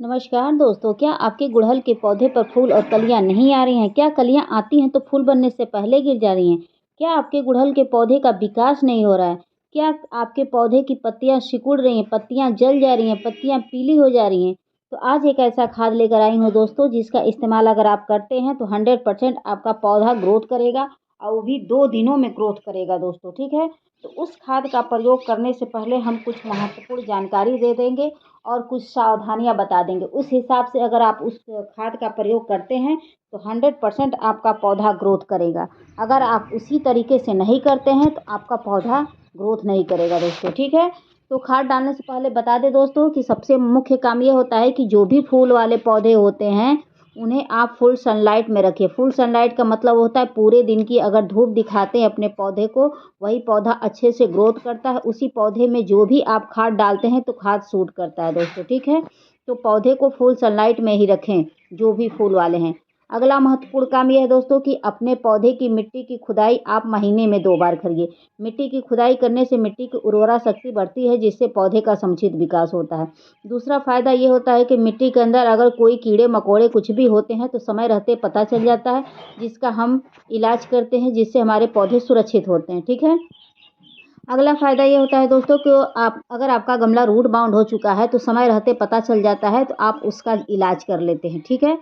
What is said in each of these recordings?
नमस्कार दोस्तों, क्या आपके गुड़हल के पौधे पर फूल और कलियां नहीं आ रही हैं? क्या कलियां आती हैं तो फूल बनने से पहले गिर जा रही हैं? क्या आपके गुड़हल के पौधे का विकास नहीं हो रहा है? क्या आपके पौधे की पत्तियां सिकुड़ रही हैं, पत्तियां जल जा रही हैं, पत्तियां पीली हो जा रही हैं? तो आज एक ऐसा खाद लेकर आई हूँ दोस्तों, जिसका इस्तेमाल अगर आप करते हैं तो 100% आपका पौधा ग्रोथ करेगा और वो भी 2 दिनों में ग्रोथ करेगा दोस्तों। ठीक है, तो उस खाद का प्रयोग करने से पहले हम कुछ महत्वपूर्ण जानकारी दे देंगे और कुछ सावधानियां बता देंगे। उस हिसाब से अगर आप उस खाद का प्रयोग करते हैं तो 100% आपका पौधा ग्रोथ करेगा। अगर आप उसी तरीके से नहीं करते हैं तो आपका पौधा ग्रोथ नहीं करेगा दोस्तों। ठीक है, तो खाद डालने से पहले बता दें दोस्तों कि सबसे मुख्य काम ये होता है कि जो भी फूल वाले पौधे होते हैं उन्हें आप फुल सनलाइट में रखिए। फुल सनलाइट का मतलब होता है पूरे दिन की अगर धूप दिखाते हैं अपने पौधे को, वही पौधा अच्छे से ग्रोथ करता है। उसी पौधे में जो भी आप खाद डालते हैं तो खाद सूट करता है दोस्तों। ठीक है, तो पौधे को फुल सनलाइट में ही रखें जो भी फूल वाले हैं। अगला महत्वपूर्ण काम यह है दोस्तों कि अपने पौधे की मिट्टी की खुदाई आप महीने में 2 बार करिए। मिट्टी की खुदाई करने से मिट्टी की उर्वरा शक्ति बढ़ती है, जिससे पौधे का समुचित विकास होता है। दूसरा फायदा ये होता है कि मिट्टी के अंदर अगर कोई कीड़े मकोड़े कुछ भी होते हैं तो समय रहते पता चल जाता है, जिसका हम इलाज करते हैं, जिससे हमारे पौधे सुरक्षित होते हैं। ठीक है, अगला फ़ायदा ये होता है दोस्तों कि आप अगर आपका गमला रूट बाउंड हो चुका है तो समय रहते पता चल जाता है, तो आप उसका इलाज कर लेते हैं। ठीक है,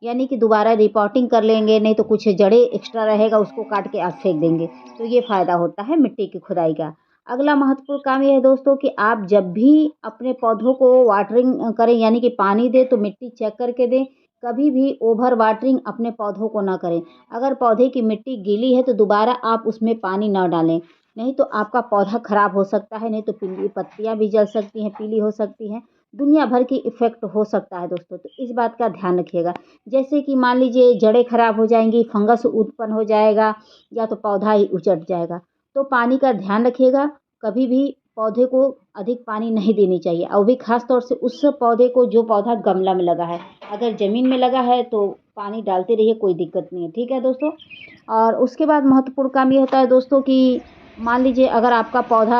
यानी कि दोबारा रिपोर्टिंग कर लेंगे, नहीं तो कुछ जड़ें एक्स्ट्रा रहेगा उसको काट के आप फेंक देंगे। तो ये फ़ायदा होता है मिट्टी की खुदाई का। अगला महत्वपूर्ण काम ये है दोस्तों कि आप जब भी अपने पौधों को वाटरिंग करें, यानी कि पानी दें, तो मिट्टी चेक करके दें। कभी भी ओवर वाटरिंग अपने पौधों को ना करें। अगर पौधे की मिट्टी गीली है तो दोबारा आप उसमें पानी ना डालें, नहीं तो आपका पौधा खराब हो सकता है, नहीं तो पीली पत्तियां भी जल सकती हैं, पीली हो सकती हैं, दुनिया भर की इफ़ेक्ट हो सकता है दोस्तों। तो इस बात का ध्यान रखिएगा। जैसे कि मान लीजिए जड़ें खराब हो जाएंगी, फंगस उत्पन्न हो जाएगा या तो पौधा ही उचट जाएगा। तो पानी का ध्यान रखिएगा। कभी भी पौधे को अधिक पानी नहीं देनी चाहिए, और भी खास तौर से उस पौधे को जो पौधा गमला में लगा है। अगर ज़मीन में लगा है तो पानी डालते रहिए, कोई दिक्कत नहीं है। ठीक है दोस्तों, और उसके बाद महत्वपूर्ण काम ये होता है दोस्तों कि मान लीजिए अगर आपका पौधा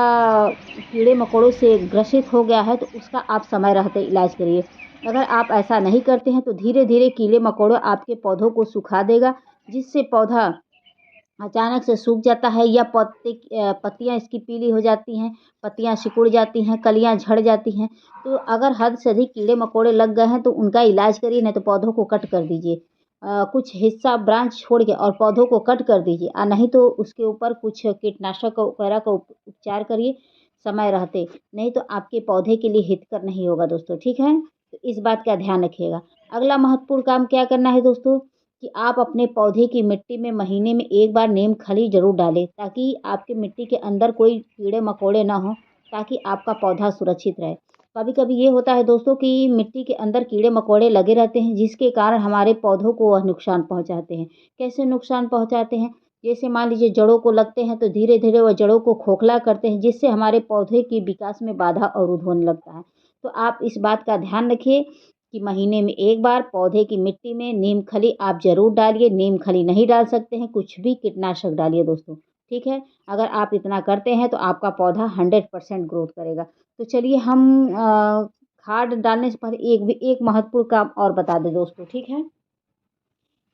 कीड़े मकोड़ों से ग्रसित हो गया है तो उसका आप समय रहते इलाज करिए। अगर आप ऐसा नहीं करते हैं तो धीरे धीरे कीड़े मकोड़े आपके पौधों को सुखा देगा, जिससे पौधा अचानक से सूख जाता है या पत्तियां इसकी पीली हो जाती हैं, पत्तियां सिकुड़ जाती हैं, कलियां झड़ जाती हैं। तो अगर हद से अधिक कीड़े मकोड़े लग गए हैं तो उनका इलाज करिए, नहीं तो पौधों को कट कर दीजिए। कुछ हिस्सा ब्रांच छोड़ के और पौधों को कट कर दीजिए, और नहीं तो उसके ऊपर कुछ कीटनाशक वगैरह का उपचार करिए समय रहते, नहीं तो आपके पौधे के लिए हितकर नहीं होगा दोस्तों। ठीक है, तो इस बात का ध्यान रखिएगा। अगला महत्वपूर्ण काम क्या करना है दोस्तों कि आप अपने पौधे की मिट्टी में महीने में 1 बार नीम खली ज़रूर डालें, ताकि आपकी मिट्टी के अंदर कोई कीड़े मकोड़े ना हों, ताकि आपका पौधा सुरक्षित रहे। कभी कभी ये होता है दोस्तों कि मिट्टी के अंदर कीड़े मकोड़े लगे रहते हैं, जिसके कारण हमारे पौधों को वह नुकसान पहुंचाते हैं। कैसे नुकसान पहुंचाते हैं? जैसे मान लीजिए जड़ों को लगते हैं तो धीरे धीरे वह जड़ों को खोखला करते हैं, जिससे हमारे पौधे की विकास में बाधा अवरुद्ध होने लगता है। तो आप इस बात का ध्यान रखिए कि महीने में 1 बार पौधे की मिट्टी में नीम खली आप ज़रूर डालिए। नीम खली नहीं डाल सकते हैं, कुछ भी कीटनाशक डालिए दोस्तों। ठीक है, अगर आप इतना करते हैं तो आपका पौधा 100% ग्रोथ करेगा। तो चलिए हम खाद डालने से पहले एक महत्वपूर्ण काम और बता दें दोस्तों। ठीक है,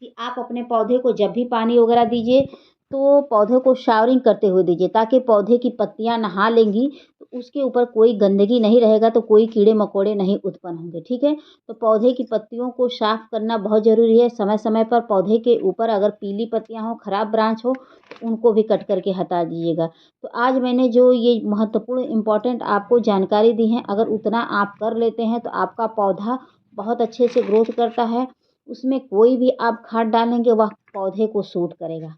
कि आप अपने पौधे को जब भी पानी वगैरह दीजिए तो पौधे को शावरिंग करते हुए दीजिए, ताकि पौधे की पत्तियां नहा लेंगी तो उसके ऊपर कोई गंदगी नहीं रहेगा, तो कोई कीड़े मकोड़े नहीं उत्पन्न होंगे। ठीक है, तो पौधे की पत्तियों को साफ करना बहुत ज़रूरी है। समय समय पर पौधे के ऊपर अगर पीली पत्तियां हो, खराब ब्रांच हो, तो उनको भी कट करके हटा दीजिएगा। तो आज मैंने जो ये महत्वपूर्ण इम्पोर्टेंट आपको जानकारी दी है, अगर उतना आप कर लेते हैं तो आपका पौधा बहुत अच्छे से ग्रोथ करता है। उसमें कोई भी आप खाद डालेंगे वह पौधे को सूट करेगा।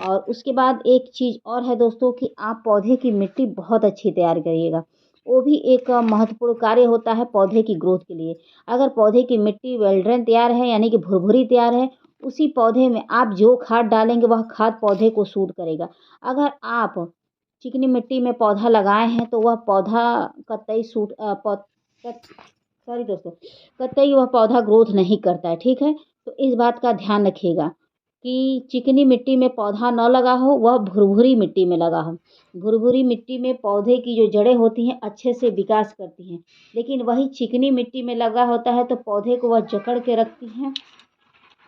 और उसके बाद एक चीज़ और है दोस्तों कि आप पौधे की मिट्टी बहुत अच्छी तैयार करिएगा। वो भी एक महत्वपूर्ण कार्य होता है पौधे की ग्रोथ के लिए। अगर पौधे की मिट्टी वेल ड्रेन तैयार है, यानी कि भुरभुरी तैयार है, उसी पौधे में आप जो खाद डालेंगे वह खाद पौधे को सूट करेगा। अगर आप चिकनी मिट्टी में पौधा लगाए हैं तो वह पौधा कतई सूट सॉरी दोस्तों, कतई वह पौधा ग्रोथ नहीं करता है। ठीक है, तो इस बात का ध्यान रखिएगा। कि चिकनी मिट्टी में पौधा न लगा हो, वह भुरभुरी मिट्टी में लगा हो। भुरभुरी मिट्टी में पौधे की जो जड़ें होती हैं अच्छे से विकास करती हैं, लेकिन वही चिकनी मिट्टी में लगा होता है तो पौधे को वह जकड़ के रखती हैं,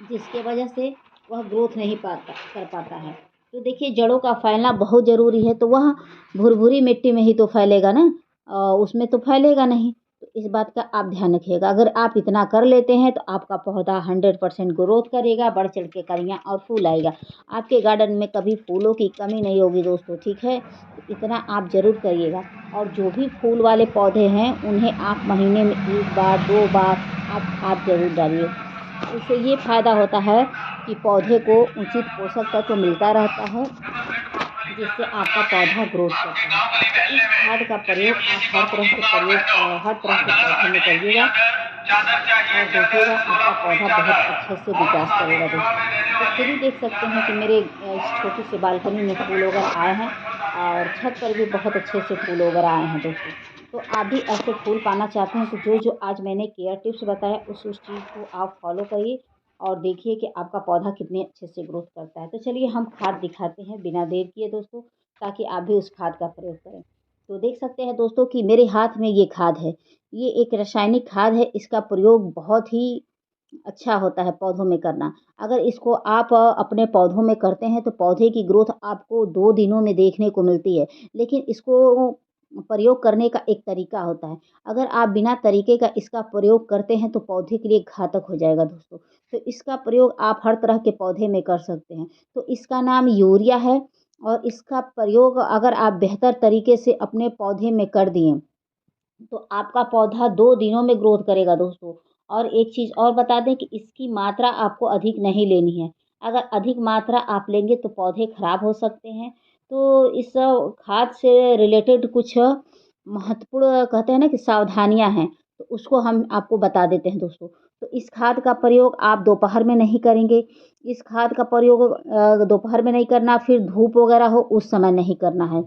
जिसके वजह से वह ग्रोथ नहीं कर पाता है। तो देखिए जड़ों का फैलना बहुत ज़रूरी है, तो वह भुरभुरी मिट्टी में ही तो फैलेगा ना, उसमें तो फैलेगा नहीं। तो इस बात का आप ध्यान रखिएगा। अगर आप इतना कर लेते हैं तो आपका पौधा 100% ग्रोथ करेगा, बढ़ चढ़ के कलियाँ और फूल आएगा। आपके गार्डन में कभी फूलों की कमी नहीं होगी दोस्तों, ठीक है? तो इतना आप ज़रूर करिएगा। और जो भी फूल वाले पौधे हैं उन्हें आप महीने में 1 बार 2 बार आप खाद ज़रूर डालिए। इससे ये फ़ायदा होता है कि पौधे को उचित पोषक तत्व मिलता रहता है, जिससे आपका पौधा ग्रोथ करता है। तो इस खाद का प्रयोग आप हर तरह के पौधे में करिएगा और देखिएगा आपका पौधा बहुत अच्छे से विकास करेगा दोस्तों। तो खुद ही देख सकते हैं कि मेरे इस छोटी सी बालकनी में फूल वगैरह आए हैं और छत पर भी बहुत अच्छे से फूल वगैरह आए हैं दोस्तों। तो आप भी ऐसे फूल पाना चाहते हैं तो जो आज मैंने केयर टिप्स बताया उस चीज़ को आप फॉलो करिए और देखिए कि आपका पौधा कितने अच्छे से ग्रोथ करता है। तो चलिए हम खाद दिखाते हैं बिना देर किए दोस्तों, ताकि आप भी उस खाद का प्रयोग करें। तो देख सकते हैं दोस्तों कि मेरे हाथ में ये खाद है। ये एक रासायनिक खाद है, इसका प्रयोग बहुत ही अच्छा होता है पौधों में करना। अगर इसको आप अपने पौधों में करते हैं तो पौधे की ग्रोथ आपको 2 दिनों में देखने को मिलती है। लेकिन इसको प्रयोग करने का एक तरीका होता है। अगर आप बिना तरीके का इसका प्रयोग करते हैं तो पौधे के लिए घातक हो जाएगा दोस्तों। तो इसका प्रयोग आप हर तरह के पौधे में कर सकते हैं। तो इसका नाम यूरिया है और इसका प्रयोग अगर आप बेहतर तरीके से अपने पौधे में कर दिए तो आपका पौधा 2 दिनों में ग्रोथ करेगा दोस्तों। और एक चीज़ और बता दें कि इसकी मात्रा आपको अधिक नहीं लेनी है। अगर अधिक मात्रा आप लेंगे तो पौधे खराब हो सकते हैं। तो इस खाद से रिलेटेड कुछ महत्वपूर्ण कहते हैं ना कि सावधानियाँ हैं, तो उसको हम आपको बता देते हैं दोस्तों। तो इस खाद का प्रयोग आप दोपहर में नहीं करेंगे। इस खाद का प्रयोग दोपहर में नहीं करना, फिर धूप वगैरह हो उस समय नहीं करना है।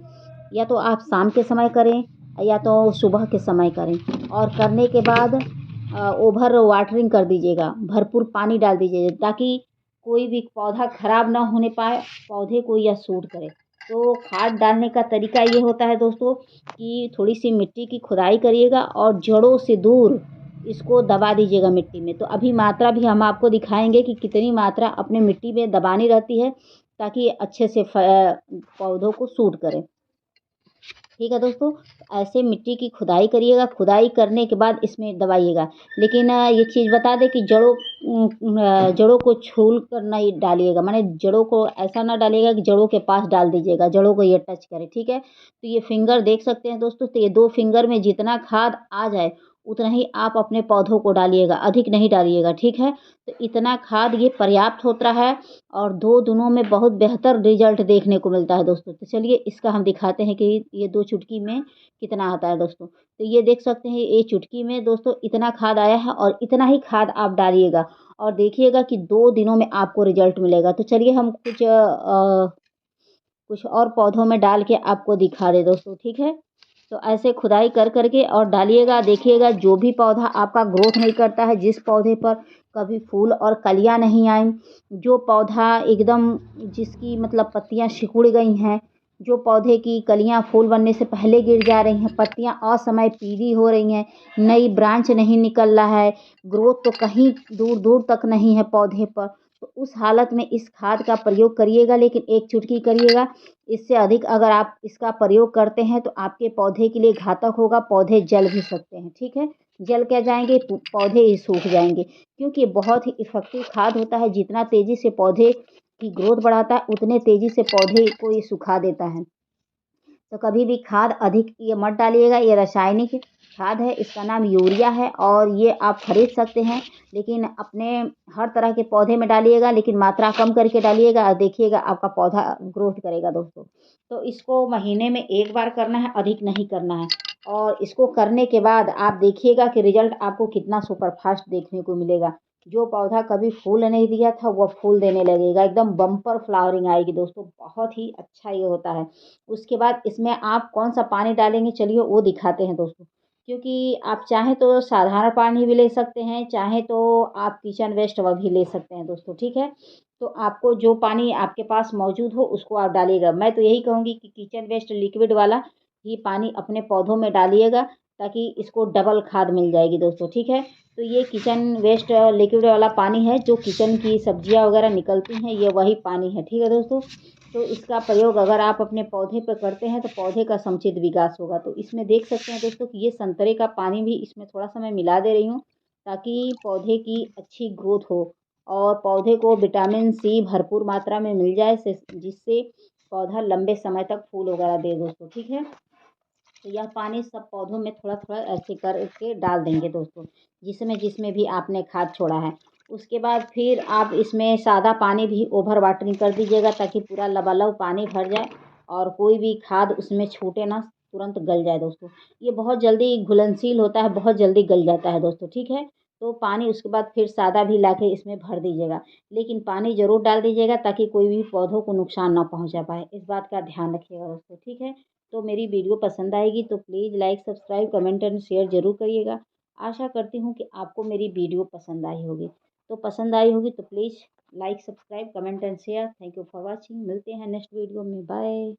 या तो आप शाम के समय करें या तो सुबह के समय करें और करने के बाद ओवर वाटरिंग कर दीजिएगा, भरपूर पानी डाल दीजिएगा ताकि कोई भी पौधा खराब ना होने पाए, पौधे को यह सूट करे। तो खाद डालने का तरीका ये होता है दोस्तों कि थोड़ी-सी मिट्टी की खुदाई करिएगा और जड़ों से दूर इसको दबा दीजिएगा मिट्टी में। तो अभी मात्रा भी हम आपको दिखाएँगे कि कितनी मात्रा अपने मिट्टी में दबानी रहती है ताकि ये अच्छे से पौधों को सूट करे। ठीक है दोस्तों, ऐसे मिट्टी की खुदाई करिएगा, खुदाई करने के बाद इसमें दबाइएगा। लेकिन ये चीज़ बता दें कि जड़ों को छूल कर नहीं डालिएगा, माने जड़ों को ऐसा ना डालिएगा कि जड़ों के पास डाल दीजिएगा, जड़ों को ये टच करे, ठीक है? तो ये फिंगर देख सकते हैं दोस्तों, तो ये 2 फिंगर में जितना खाद आ जाए, उतना ही आप अपने पौधों को डालिएगा, अधिक नहीं डालिएगा, ठीक है? तो इतना खाद ये पर्याप्त होता है और 2 दिनों में बहुत बेहतर रिज़ल्ट देखने को मिलता है दोस्तों। तो चलिए इसका हम दिखाते हैं कि ये 2 चुटकी में कितना आता है दोस्तों। तो ये देख सकते हैं ये चुटकी में दोस्तों इतना खाद आया है और इतना ही खाद आप डालिएगा और देखिएगा कि 2 दिनों में आपको रिज़ल्ट मिलेगा। तो चलिए हम कुछ और पौधों में डाल के आपको दिखा दें दोस्तों, ठीक है? तो ऐसे खुदाई कर के और डालिएगा, देखिएगा जो भी पौधा आपका ग्रोथ नहीं करता है, जिस पौधे पर कभी फूल और कलियाँ नहीं आईं, जो पौधा एकदम जिसकी मतलब पत्तियाँ सिकुड़ गई हैं, जो पौधे की कलियाँ फूल बनने से पहले गिर जा रही हैं, पत्तियाँ असमय पीली हो रही हैं, नई ब्रांच नहीं निकल रहा है, ग्रोथ तो कहीं दूर-दूर तक नहीं है पौधे पर, तो उस हालत में इस खाद का प्रयोग करिएगा, लेकिन 1 चुटकी करिएगा। इससे अधिक अगर आप इसका प्रयोग करते हैं तो आपके पौधे के लिए घातक होगा, पौधे जल भी सकते हैं, ठीक है? जल क्या जाएँगे? पौधे ही सूख जाएँगे क्योंकि ये बहुत ही इफ़ेक्टिव खाद होता है, जितना तेज़ी से पौधे की ग्रोथ बढ़ाता है, उतने तेज़ी से पौधे को ये सुखा देता है। तो कभी भी खाद अधिक ये मत डालिएगा, ये रासायनिक खाद है, इसका नाम यूरिया है और ये आप खरीद सकते हैं, लेकिन अपने हर तरह के पौधे में डालिएगा, लेकिन मात्रा कम करके डालिएगा और देखिएगा आपका पौधा ग्रोथ करेगा दोस्तों। तो इसको महीने में 1 बार करना है, अधिक नहीं करना है और इसको करने के बाद आप देखिएगा कि रिज़ल्ट आपको कितना सुपर फ़ास्ट देखने को मिलेगा। जो पौधा कभी फूल नहीं दिया था, वह फूल देने लगेगा, एकदम बम्पर फ्लावरिंग आएगी दोस्तों, बहुत ही अच्छा ये होता है। उसके बाद इसमें आप कौन-सा पानी डालेंगे चलिए वो दिखाते हैं दोस्तों। क्योंकि आप चाहें तो साधारण पानी भी ले सकते हैं, चाहें तो आप किचन वेस्ट वह भी ले सकते हैं दोस्तों, ठीक है? तो आपको जो पानी आपके पास मौजूद हो उसको आप डालिएगा। मैं तो यही कहूँगी कि किचन वेस्ट लिक्विड वाला ही पानी अपने पौधों में डालिएगा, ताकि इसको डबल खाद मिल जाएगी दोस्तों, ठीक है। तो ये किचन वेस्ट लिक्विड वाला पानी है, जो किचन की सब्जियां वगैरह निकलती हैं, ये वही पानी है, ठीक है दोस्तों। तो इसका प्रयोग अगर आप अपने पौधे पर करते हैं तो पौधे का समुचित विकास होगा। तो इसमें देख सकते हैं दोस्तों कि ये संतरे का पानी भी इसमें थोड़ा सा मैं मिला दे रही हूँ, ताकि पौधे की अच्छी ग्रोथ हो और पौधे को विटामिन सी भरपूर मात्रा में मिल जाए, जिससे पौधा लंबे समय तक फूल वगैरह दे दोस्तों, ठीक है। तो यह पानी सब पौधों में थोड़ा थोड़ा ऐसे करके डाल देंगे दोस्तों, जिसमें जिसमें भी आपने खाद छोड़ा है। उसके बाद फिर आप इसमें सादा पानी भी ओवर वाटरिंग कर दीजिएगा, ताकि पूरा लबालब पानी भर जाए और कोई भी खाद उसमें छूटे ना, तुरंत गल जाए दोस्तों। ये बहुत जल्दी घुलनशील होता है, बहुत जल्दी गल जाता है दोस्तों, ठीक है। तो पानी उसके बाद फिर सादा भी लाके इसमें भर दीजिएगा, लेकिन पानी ज़रूर डाल दीजिएगा, ताकि कोई भी पौधों को नुकसान ना पहुंचा पाए। इस बात का ध्यान रखिएगा दोस्तों, ठीक है। तो मेरी वीडियो पसंद आएगी तो please like subscribe comment and share ज़रूर करिएगा। आशा करती हूँ कि आपको मेरी वीडियो पसंद आई होगी। तो पसंद आई होगी तो please like subscribe comment and share. Thank you for watching. मिलते हैं नेक्स्ट वीडियो में। बाय।